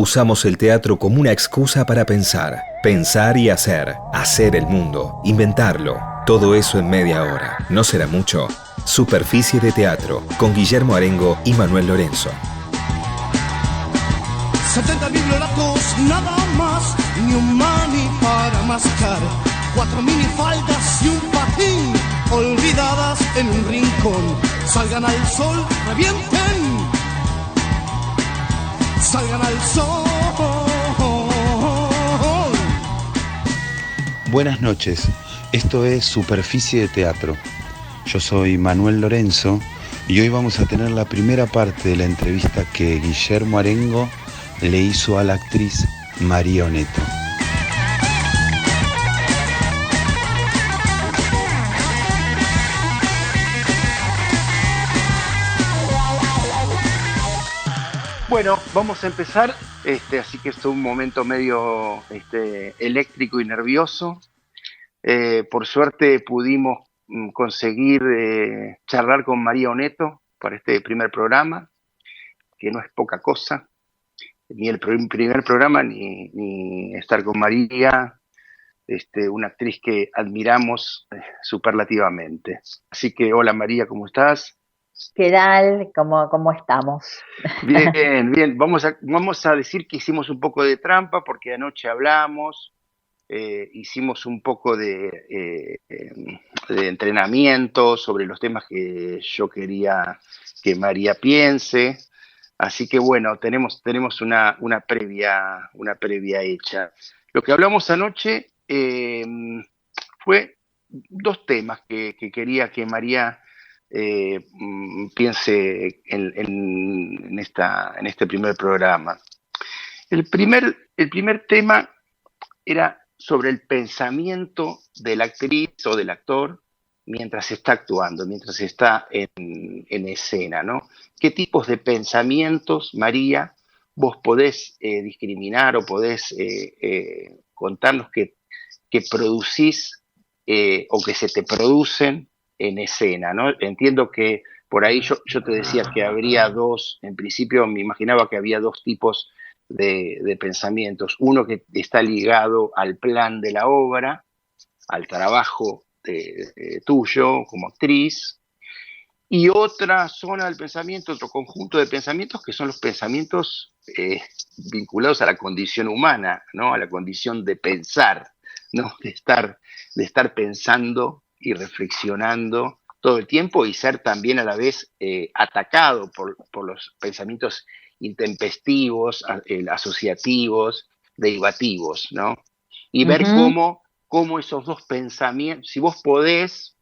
Usamos el teatro como una excusa para pensar. Pensar y hacer. Hacer el mundo. Inventarlo. Todo eso en media hora. ¿No será mucho? Superficie de Teatro, con Guillermo Arengo y Manuel Lorenzo. 70 bibliolatos, nada más, ni un mani para mascar, 4 minifaldas y un patín, olvidadas en un rincón. Salgan al sol, revienten, salgan al sol. Buenas noches, esto es Superficie de Teatro. Yo soy Manuel Lorenzo y hoy vamos a tener la primera parte de la entrevista que Guillermo Arengo le hizo a la actriz María Oneto. Bueno, vamos a empezar, así que es un momento medio eléctrico y nervioso. Por suerte pudimos conseguir charlar con María Oneto para este primer programa, que no es poca cosa. Ni el primer programa, ni estar con María, una actriz que admiramos superlativamente. Así que, hola María, ¿cómo estás? ¿Qué tal? ¿Cómo estamos? Bien, bien. Vamos a decir que hicimos un poco de trampa porque anoche hablamos, hicimos un poco de entrenamiento sobre los temas que yo quería que María piense. Así que bueno, tenemos una previa hecha. Lo que hablamos anoche fue dos temas que quería que María piense en este primer programa. El primer tema era sobre el pensamiento de la actriz o del actor mientras está actuando, mientras está en escena, ¿no? ¿Qué tipos de pensamientos, María, vos podés discriminar o podés contarnos que producís o que se te producen en escena, ¿no? Entiendo que por ahí yo te decía que habría dos, en principio me imaginaba que había dos tipos de pensamientos. Uno que está ligado al plan de la obra, al trabajo tuyo como actriz, y otra zona del pensamiento, otro conjunto de pensamientos que son los pensamientos vinculados a la condición humana, ¿no? A la condición de pensar, ¿no? De estar pensando y reflexionando todo el tiempo y ser también a la vez atacado por los pensamientos intempestivos, asociativos, derivativos, ¿no? Y ver cómo esos dos pensamientos, si vos podés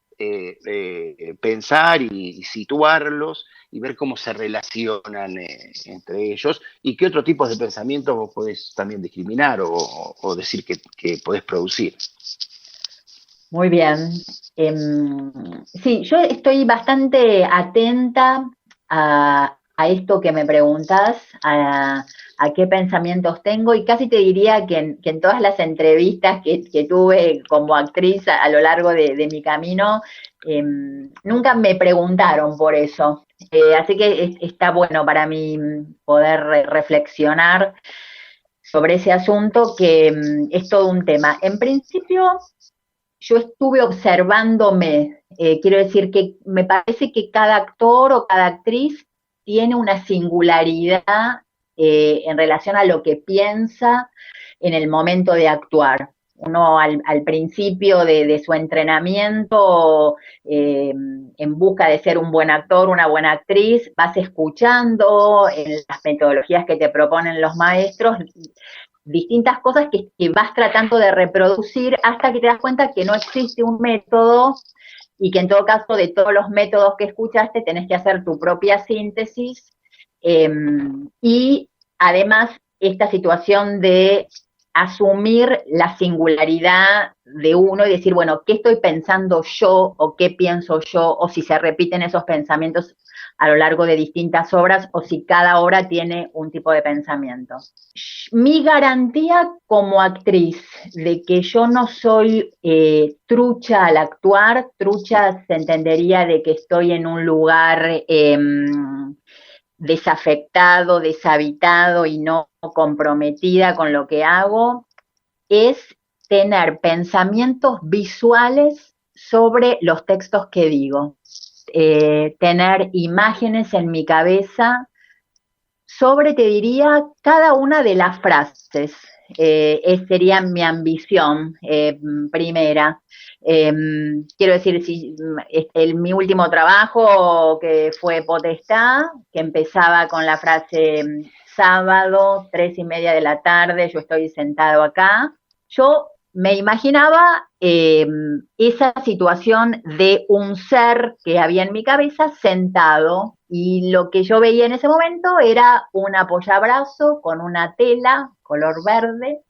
pensar y situarlos y ver cómo se relacionan entre ellos y qué otro tipo de pensamientos vos podés también discriminar o decir que podés producir. Muy bien. Sí, yo estoy bastante atenta a esto que me preguntás, a qué pensamientos tengo, y casi te diría que en todas las entrevistas que tuve como actriz a lo largo de mi camino, nunca me preguntaron por eso. Así que está bueno para mí poder reflexionar sobre ese asunto, que es todo un tema. En principio, yo estuve observándome, quiero decir que me parece que cada actor o cada actriz tiene una singularidad en relación a lo que piensa en el momento de actuar. Uno al principio de su entrenamiento, en busca de ser un buen actor, una buena actriz, vas escuchando en las metodologías que te proponen los maestros distintas cosas que vas tratando de reproducir hasta que te das cuenta que no existe un método y que en todo caso de todos los métodos que escuchaste tenés que hacer tu propia síntesis, y además esta situación de asumir la singularidad de uno y decir, bueno, ¿qué estoy pensando yo o qué pienso yo? O si se repiten esos pensamientos a lo largo de distintas obras o si cada obra tiene un tipo de pensamiento. Mi garantía como actriz de que yo no soy trucha al actuar, trucha se entendería de que estoy en un lugar desafectado, deshabitado y no comprometida con lo que hago, es tener pensamientos visuales sobre los textos que digo, tener imágenes en mi cabeza sobre, te diría, cada una de las frases. Sería mi ambición primera. Quiero decir, mi último trabajo, que fue Potestad, que empezaba con la frase sábado, 3:30 de la tarde, yo estoy sentado acá. Yo me imaginaba esa situación de un ser que había en mi cabeza sentado, y lo que yo veía en ese momento era un apoyabrazo con una tela color verde,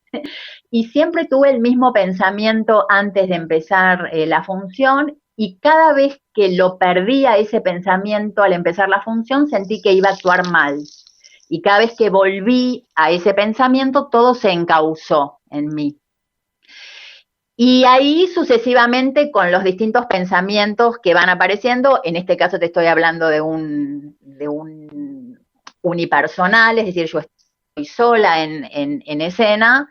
y siempre tuve el mismo pensamiento antes de empezar la función, y cada vez que lo perdía ese pensamiento al empezar la función sentí que iba a actuar mal, y cada vez que volví a ese pensamiento todo se encauzó en mí. Y ahí sucesivamente con los distintos pensamientos que van apareciendo, en este caso te estoy hablando de un unipersonal, es decir, yo estoy sola en escena,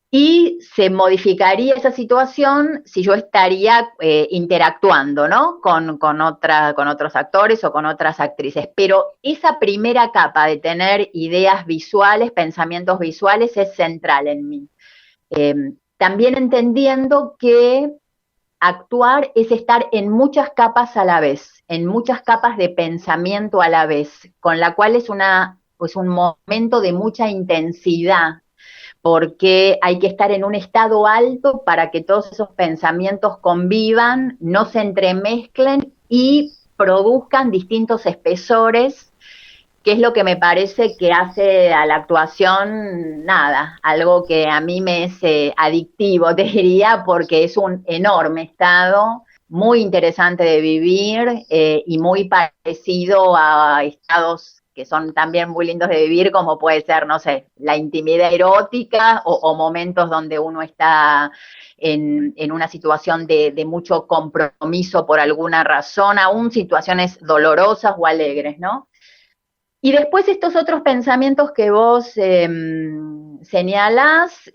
y se modificaría esa situación si yo estaría interactuando, ¿no? con otros actores o con otras actrices. Pero esa primera capa de tener ideas visuales, pensamientos visuales, es central en mí. También entendiendo que actuar es estar en muchas capas a la vez, en muchas capas de pensamiento a la vez, con la cual es un momento de mucha intensidad, porque hay que estar en un estado alto para que todos esos pensamientos convivan, no se entremezclen y produzcan distintos espesores, que es lo que me parece que hace a la actuación, algo que a mí me es adictivo, te diría, porque es un enorme estado, muy interesante de vivir y muy parecido a estados que son también muy lindos de vivir, como puede ser, no sé, la intimidad erótica o momentos donde uno está en una situación de mucho compromiso por alguna razón, aún situaciones dolorosas o alegres, ¿no? Y después estos otros pensamientos que vos señalás,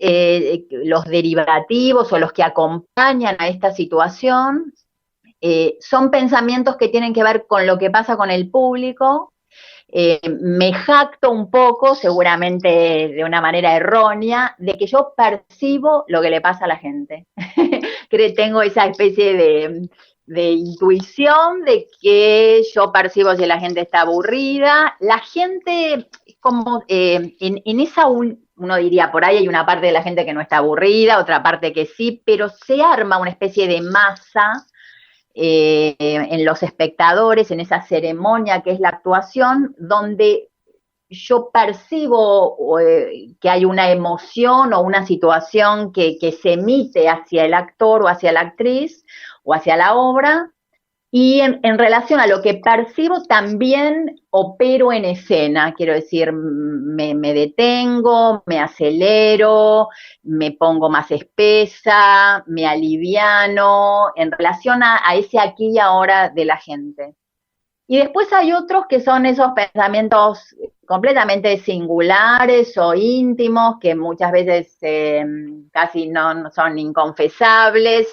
los derivativos o los que acompañan a esta situación, son pensamientos que tienen que ver con lo que pasa con el público. Me jacto un poco, seguramente de una manera errónea, de que yo percibo lo que le pasa a la gente. Creo que tengo esa especie de intuición de que yo percibo si la gente está aburrida. La gente, como en esa uno diría, por ahí hay una parte de la gente que no está aburrida, otra parte que sí, pero se arma una especie de masa en los espectadores, en esa ceremonia que es la actuación, donde yo percibo que hay una emoción o una situación que se emite hacia el actor o hacia la actriz o hacia la obra, y en relación a lo que percibo también opero en escena, quiero decir, me detengo, me acelero, me pongo más espesa, me aliviano, en relación a ese aquí y ahora de la gente. Y después hay otros que son esos pensamientos completamente singulares o íntimos, que muchas veces casi no son inconfesables,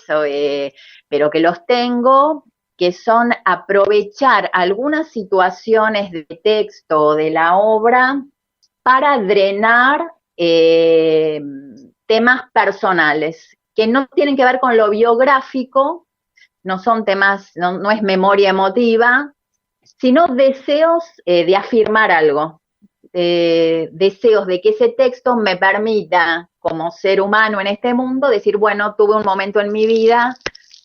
pero que los tengo, que son aprovechar algunas situaciones de texto o de la obra para drenar temas personales, que no tienen que ver con lo biográfico, no son temas, no es memoria emotiva, sino deseos de afirmar algo, deseos de que ese texto me permita, como ser humano en este mundo, decir, bueno, tuve un momento en mi vida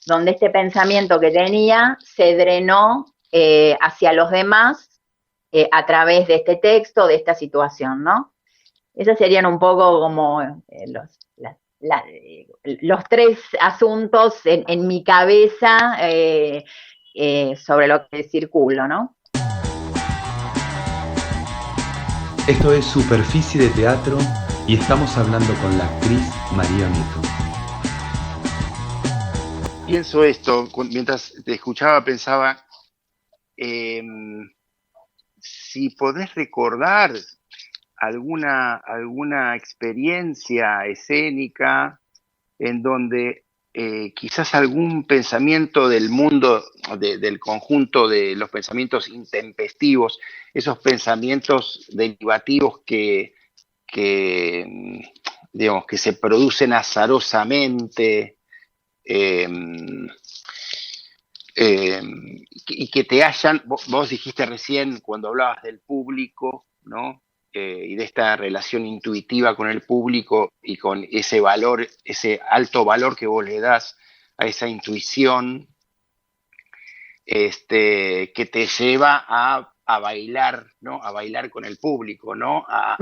donde este pensamiento que tenía se drenó hacia los demás a través de este texto, de esta situación, ¿no? Esos serían un poco como los tres asuntos en mi cabeza sobre lo que circulo, ¿no? Esto es Superficie de Teatro y estamos hablando con la actriz María Nieto. Pienso esto, mientras te escuchaba pensaba, si podés recordar alguna experiencia escénica en donde quizás algún pensamiento del mundo, del conjunto de los pensamientos intempestivos, esos pensamientos derivativos digamos, que se producen azarosamente, y que te hayan, vos dijiste recién cuando hablabas del público, ¿no? Y de esta relación intuitiva con el público y con ese valor, ese alto valor que vos le das a esa intuición, que te lleva a bailar, ¿no? A bailar con el público, ¿no? A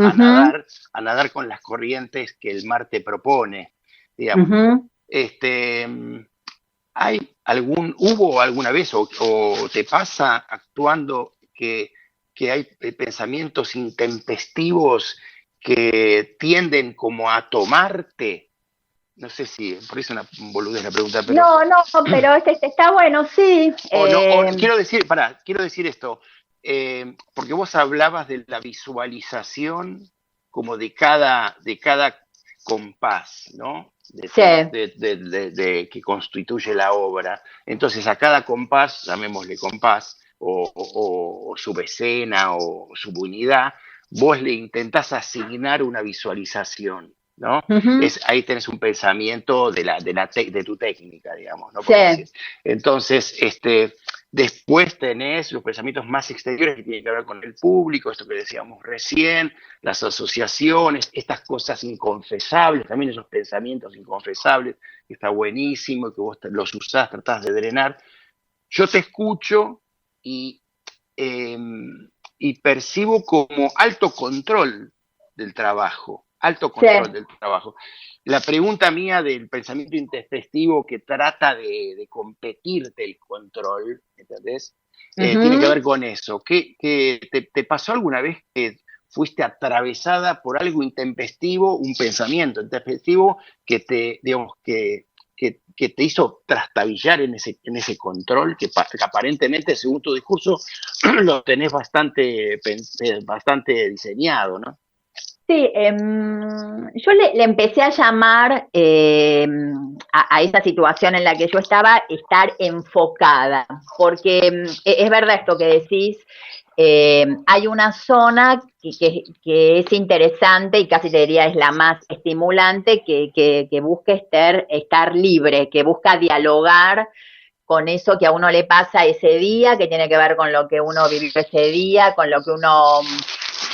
nadar con las corrientes que el mar te propone, digamos. ¿Hubo alguna vez o te pasa actuando que hay pensamientos intempestivos que tienden como a tomarte? No sé si, por eso es una boludez la pregunta, pero... No, pero está bueno, sí. Quiero decir esto, porque vos hablabas de la visualización como de cada compás, ¿no? Que constituye la obra. Entonces, a cada compás, llamémosle compás, o subescena o subunidad, vos le intentás asignar una visualización, ¿no? Ahí tenés un pensamiento de tu técnica, digamos, ¿no? Entonces, después tenés los pensamientos más exteriores que tienen que ver con el público, esto que decíamos recién, las asociaciones, estas cosas inconfesables, también esos pensamientos inconfesables, que está buenísimo y que vos los usás, tratás de drenar. Yo te escucho y percibo como alto control del trabajo. La pregunta mía del pensamiento intempestivo que trata de competirte el control, ¿entendés? Tiene que ver con eso. ¿Te pasó alguna vez que fuiste atravesada por algo intempestivo, un pensamiento intempestivo que te te hizo trastabillar en ese control que aparentemente, según tu discurso, lo tenés bastante diseñado, ¿no? Sí, yo le empecé a llamar a esa situación en la que yo estaba, estar enfocada, porque es verdad esto que decís, hay una zona que es interesante y casi te diría es la más estimulante, que busca estar libre, que busca dialogar con eso que a uno le pasa ese día, que tiene que ver con lo que uno vivió ese día, con lo que uno...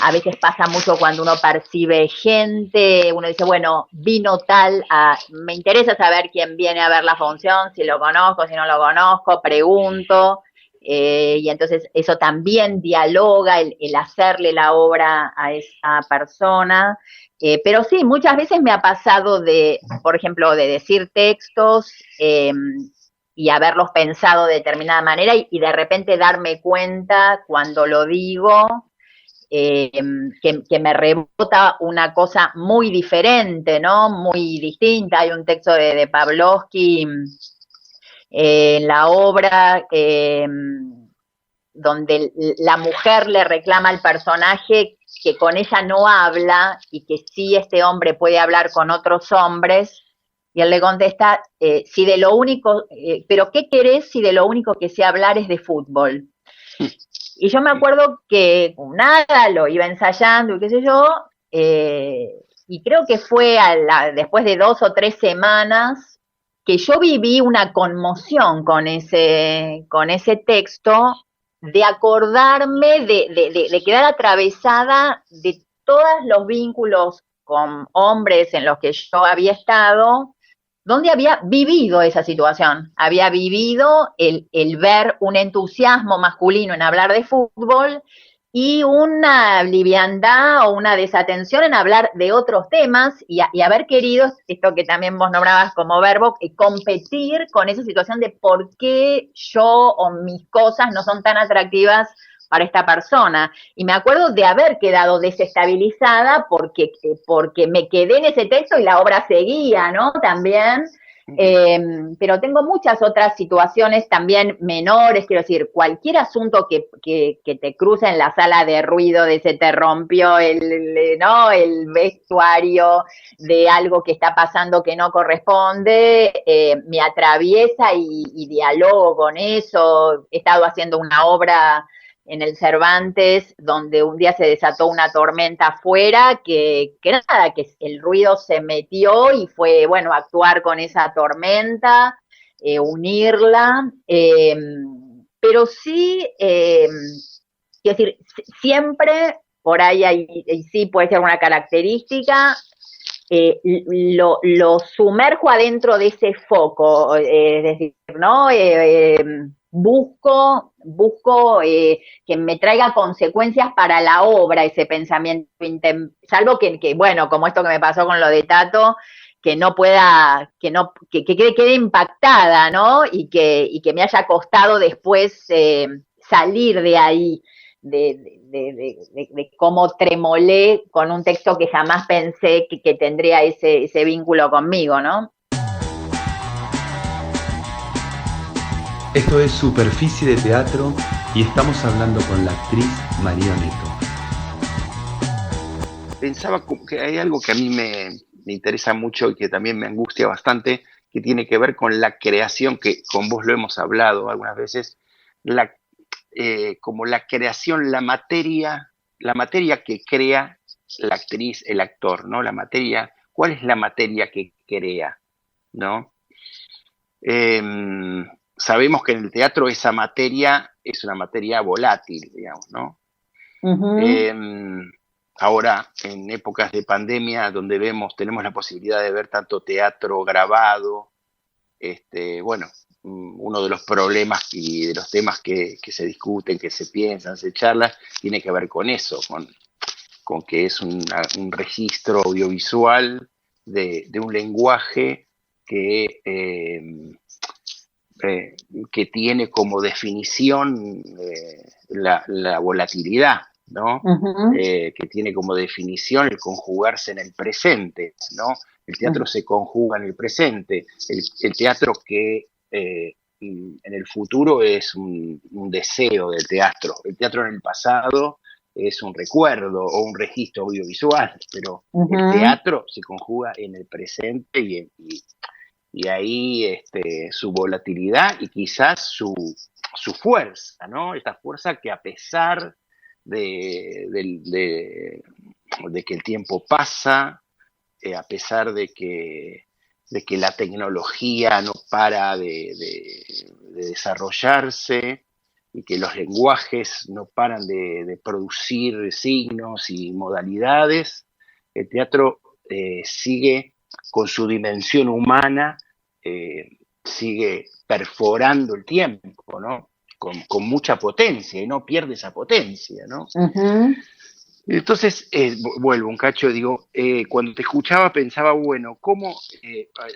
A veces pasa mucho cuando uno percibe gente, uno dice, bueno, vino tal, me interesa saber quién viene a ver la función, si lo conozco, si no lo conozco, pregunto, y entonces eso también dialoga, el hacerle la obra a esa persona, pero sí, muchas veces me ha pasado por ejemplo, de decir textos y haberlos pensado de determinada manera y de repente darme cuenta cuando lo digo, que me rebota una cosa muy diferente, ¿no? Muy distinta. Hay un texto de Pavlovsky en la obra donde la mujer le reclama al personaje que con ella no habla y que sí este hombre puede hablar con otros hombres, y él le contesta, si de lo único, pero ¿qué querés si de lo único que sé hablar es de fútbol? Y yo me acuerdo que nada, lo iba ensayando y qué sé yo, y creo que fue después de 2 o 3 semanas que yo viví una conmoción con ese texto, de acordarme, de quedar atravesada de todos los vínculos con hombres en los que yo había estado, donde había vivido esa situación, había vivido el ver un entusiasmo masculino en hablar de fútbol y una liviandad o una desatención en hablar de otros temas y haber querido, esto que también vos nombrabas como verbo, competir con esa situación de por qué yo o mis cosas no son tan atractivas para esta persona. Y me acuerdo de haber quedado desestabilizada porque me quedé en ese texto y la obra seguía, ¿no? También. Pero tengo muchas otras situaciones también menores, quiero decir, cualquier asunto que te cruce en la sala de ruido, de se te rompió ¿no? El vestuario de algo que está pasando que no corresponde, me atraviesa y dialogo con eso. He estado haciendo una obra en el Cervantes, donde un día se desató una tormenta afuera, que nada, que el ruido se metió y fue, bueno, actuar con esa tormenta, unirla, pero sí, quiero decir, siempre por ahí sí puede ser una característica, lo sumerjo adentro de ese foco, es decir, ¿no? Busco que me traiga consecuencias para la obra ese pensamiento, salvo bueno, como esto que me pasó con lo de Tato, que no pueda, que quede impactada, ¿no? Y que me haya costado después salir de ahí, de cómo tremolé con un texto que jamás pensé que tendría ese vínculo conmigo, ¿no? Esto es Superficie de Teatro y estamos hablando con la actriz María Neto. Pensaba que hay algo que a mí me interesa mucho y que también me angustia bastante, que tiene que ver con la creación, que con vos lo hemos hablado algunas veces, como la creación, la materia que crea la actriz, el actor, ¿no? La materia, ¿cuál es la materia que crea, ¿no? Sabemos que en el teatro esa materia es una materia volátil, digamos, ¿no? Ahora, en épocas de pandemia, donde tenemos la posibilidad de ver tanto teatro grabado, bueno, uno de los problemas y de los temas que se discuten, que se piensan, se charlan, tiene que ver con eso, con que es un registro audiovisual de un lenguaje que tiene como definición la volatilidad, ¿no? Que tiene como definición el conjugarse en el presente, ¿no? El teatro se conjuga en el presente. El teatro que en el futuro es un deseo del teatro. El teatro en el pasado es un recuerdo o un registro audiovisual, pero el teatro se conjuga en el presente y ahí su volatilidad y quizás su fuerza, ¿no? Esta fuerza que a pesar de que el tiempo pasa, a pesar de que la tecnología no para de desarrollarse y que los lenguajes no paran de producir signos y modalidades, el teatro sigue con su dimensión humana, sigue perforando el tiempo, ¿no? Con mucha potencia y no pierde esa potencia, ¿no? Entonces, vuelvo un cacho, digo, cuando te escuchaba pensaba, bueno, ¿cómo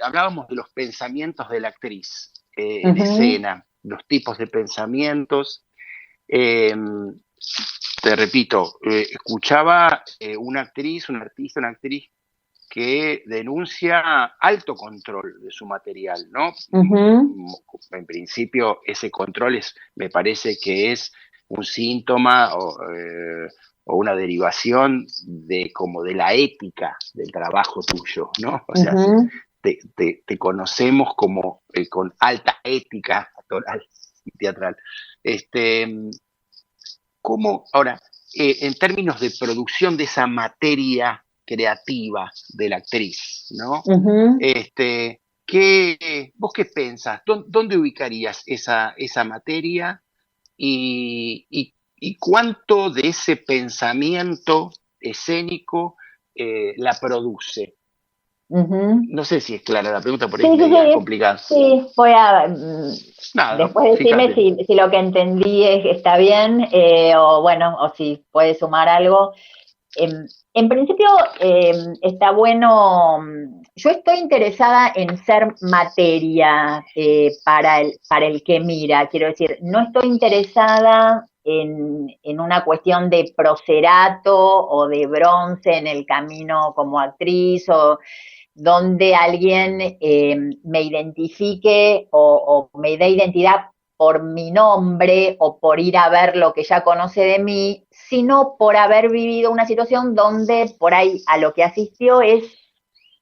hablábamos de los pensamientos de la actriz en escena, los tipos de pensamientos? Te repito, escuchaba una actriz, un artista, una actriz que denuncia alto control de su material, ¿no? En principio, ese control me parece que es un síntoma o una derivación como de la ética del trabajo tuyo, ¿no? O sea, te conocemos como con alta ética actoral y teatral. ¿Cómo, ahora, en términos de producción de esa materia creativa de la actriz, ¿no? ¿Vos qué pensás? ¿Dónde ubicarías esa materia y cuánto de ese pensamiento escénico la produce? No sé si es clara la pregunta, por ahí es media complicada. Sí, voy a... Nada, después decime si lo que entendí está bien, o bueno, o si puedes sumar algo. En principio, está bueno, yo estoy interesada en ser materia para el que mira, quiero decir, no estoy interesada en una cuestión de procerato o de bronce en el camino como actriz, donde alguien me identifique o me dé identidad por mi nombre o por ir a ver lo que ya conoce de mí, sino por haber vivido una situación donde por ahí a lo que asistió es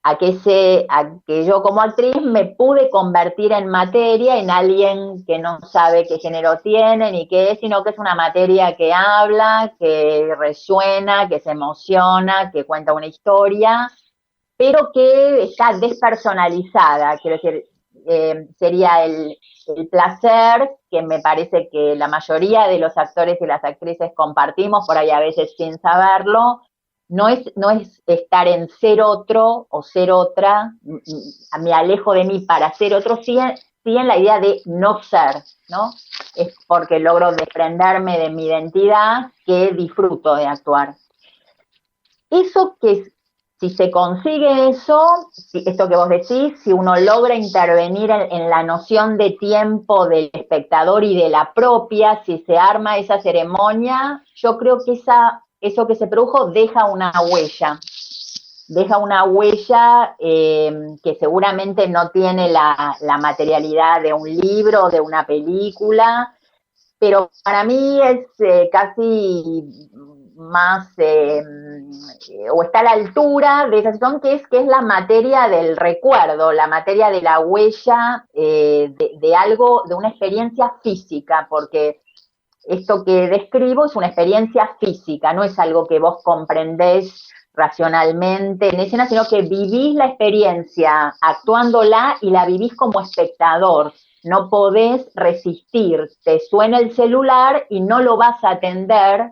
a que yo como actriz me pude convertir en materia, en alguien que no sabe qué género tiene ni qué es, sino que es una materia que habla, que resuena, que se emociona, que cuenta una historia, pero que está despersonalizada. Quiero decir, sería el placer que me parece que la mayoría de los actores y las actrices compartimos, por ahí a veces sin saberlo. No es estar en ser otro o ser otra, me alejo de mí para ser otro, sí en la idea de no ser, ¿no? Es porque logro desprenderme de mi identidad que disfruto de actuar. Eso que, si se consigue eso, esto que vos decís, si uno logra intervenir en la noción de tiempo del espectador y de la propia, si se arma esa ceremonia, yo creo que eso que se produjo deja una huella. Deja una huella que seguramente no tiene la materialidad de un libro, de una película, pero para mí es casi más, o está a la altura de esa situación, que es la materia del recuerdo, la materia de la huella, de algo, de una experiencia física, porque esto que describo es una experiencia física, no es algo que vos comprendés racionalmente en escena, sino que vivís la experiencia actuándola y la vivís como espectador. No podés resistir, te suena el celular y no lo vas a atender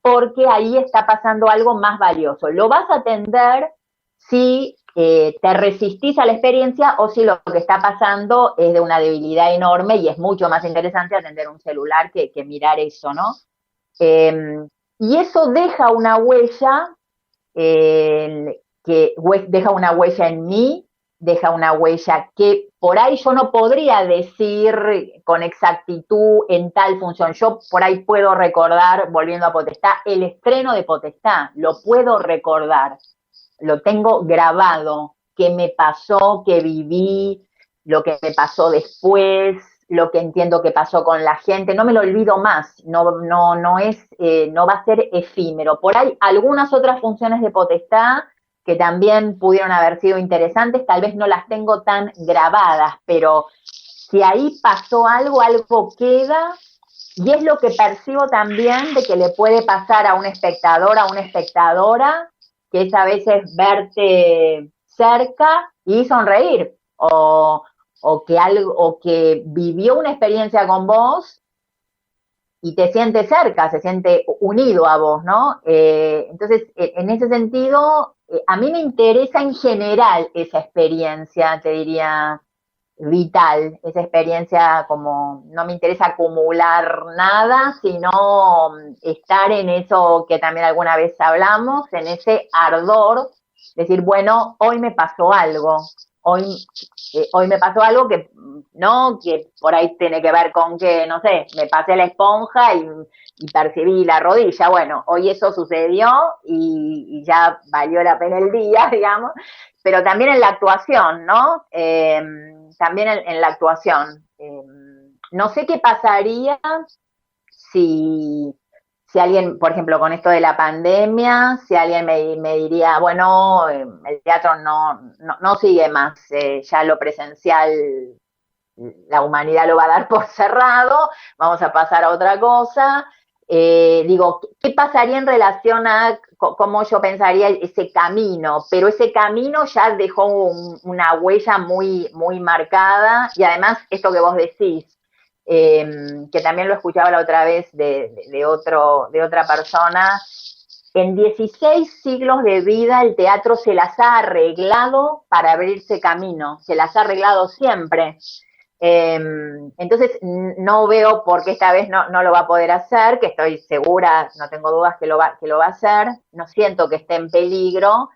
porque ahí está pasando algo más valioso. Lo vas a atender si te resistís a la experiencia o si lo que está pasando es de una debilidad enorme y es mucho más interesante atender un celular que mirar eso, ¿no? Y eso deja una huella, que deja una huella en mí, deja una huella que por ahí yo no podría decir con exactitud en tal función. Yo por ahí puedo recordar, volviendo a Potestad, el estreno de Potestad, lo puedo recordar, lo tengo grabado, qué me pasó, qué viví, lo que me pasó después, lo que entiendo que pasó con la gente, no me lo olvido más, no va a ser efímero. Por ahí algunas otras funciones de Potestad que también pudieron haber sido interesantes, tal vez no las tengo tan grabadas, pero si ahí pasó algo, algo queda, y es lo que percibo también de que le puede pasar a un espectador, a una espectadora, que es a veces verte cerca y sonreír, o que vivió una experiencia con vos y te siente cerca, se siente unido a vos, ¿no? Entonces, en ese sentido, a mí me interesa en general esa experiencia, te diría, vital, esa experiencia como, no me interesa acumular nada, sino estar en eso que también alguna vez hablamos, en ese ardor, decir, bueno, hoy me pasó algo, hoy me pasó algo que, ¿no? Que por ahí tiene que ver con que, no sé, me pasé la esponja y percibí la rodilla. Bueno, hoy eso sucedió y ya valió la pena el día, digamos, pero también en la actuación, ¿no? También en la actuación. No sé qué pasaría si, si alguien, por ejemplo, con esto de la pandemia, si alguien me diría, bueno, el teatro no sigue más, ya lo presencial, la humanidad lo va a dar por cerrado, vamos a pasar a otra cosa. Digo, ¿qué pasaría en relación a cómo yo pensaría ese camino? Pero ese camino ya dejó una huella muy, muy marcada, y además esto que vos decís, que también lo escuchaba la otra vez de otra persona, en 16 siglos de vida el teatro se las ha arreglado para abrirse camino, se las ha arreglado siempre. Entonces no veo por qué esta vez no lo va a poder hacer, que estoy segura, no tengo dudas que lo va a hacer, no siento que esté en peligro,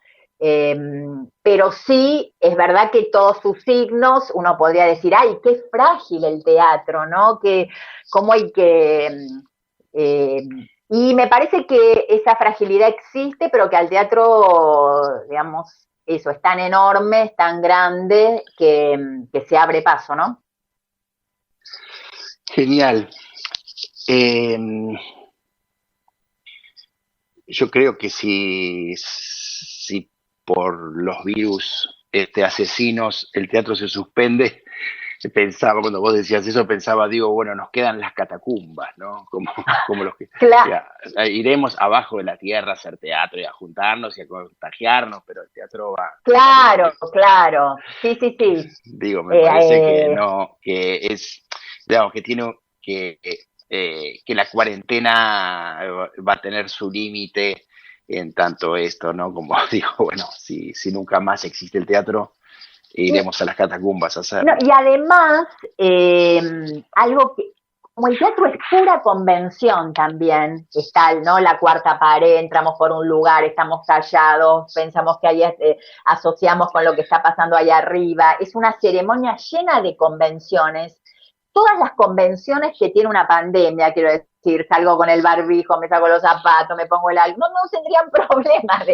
pero sí es verdad que todos sus signos, uno podría decir, ay, qué frágil el teatro, ¿no? Que cómo hay que... y me parece que esa fragilidad existe, pero que al teatro, digamos, eso, es tan enorme, es tan grande que se abre paso, ¿no? Genial. Yo creo que si por los virus asesinos el teatro se suspende, pensaba, cuando vos decías eso, pensaba, digo, bueno, nos quedan las catacumbas, ¿no? Como los que Claro. iremos abajo de la tierra a hacer teatro y a juntarnos y a contagiarnos, pero el teatro va. Claro, claro. Sí, sí, sí. Digo, me parece que no, que es, digamos, que tiene que la cuarentena va a tener su límite en tanto esto, ¿no? Como digo, bueno, si nunca más existe el teatro, iremos a las catacumbas a hacerlo. No, y además, algo que, como el teatro es pura convención también, está, ¿no? La cuarta pared, entramos por un lugar, estamos callados, pensamos que ahí asociamos con lo que está pasando allá arriba, es una ceremonia llena de convenciones. Todas las convenciones que tiene una pandemia, quiero decir, salgo con el barbijo, me saco los zapatos, me pongo el algo, no tendrían problema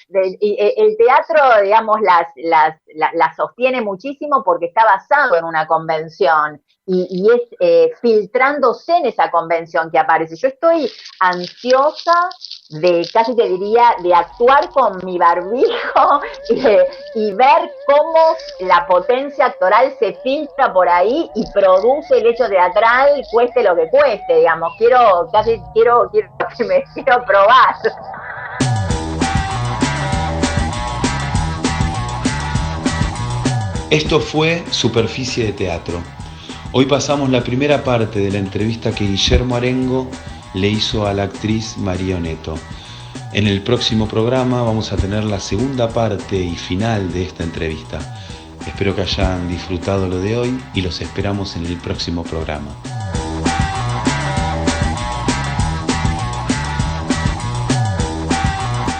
el teatro, digamos, las sostiene muchísimo porque está basado en una convención y es filtrándose en esa convención que aparece. Yo estoy ansiosa casi te diría, de actuar con mi barbijo y ver cómo la potencia actoral se filtra por ahí y produce el hecho teatral, cueste lo que cueste, digamos. Quiero probar. Esto fue Superficie de Teatro. Hoy pasamos la primera parte de la entrevista que Guillermo Arengo le hizo a la actriz María Oneto. En el próximo programa vamos a tener la segunda parte y final de esta entrevista. Espero que hayan disfrutado lo de hoy y los esperamos en el próximo programa.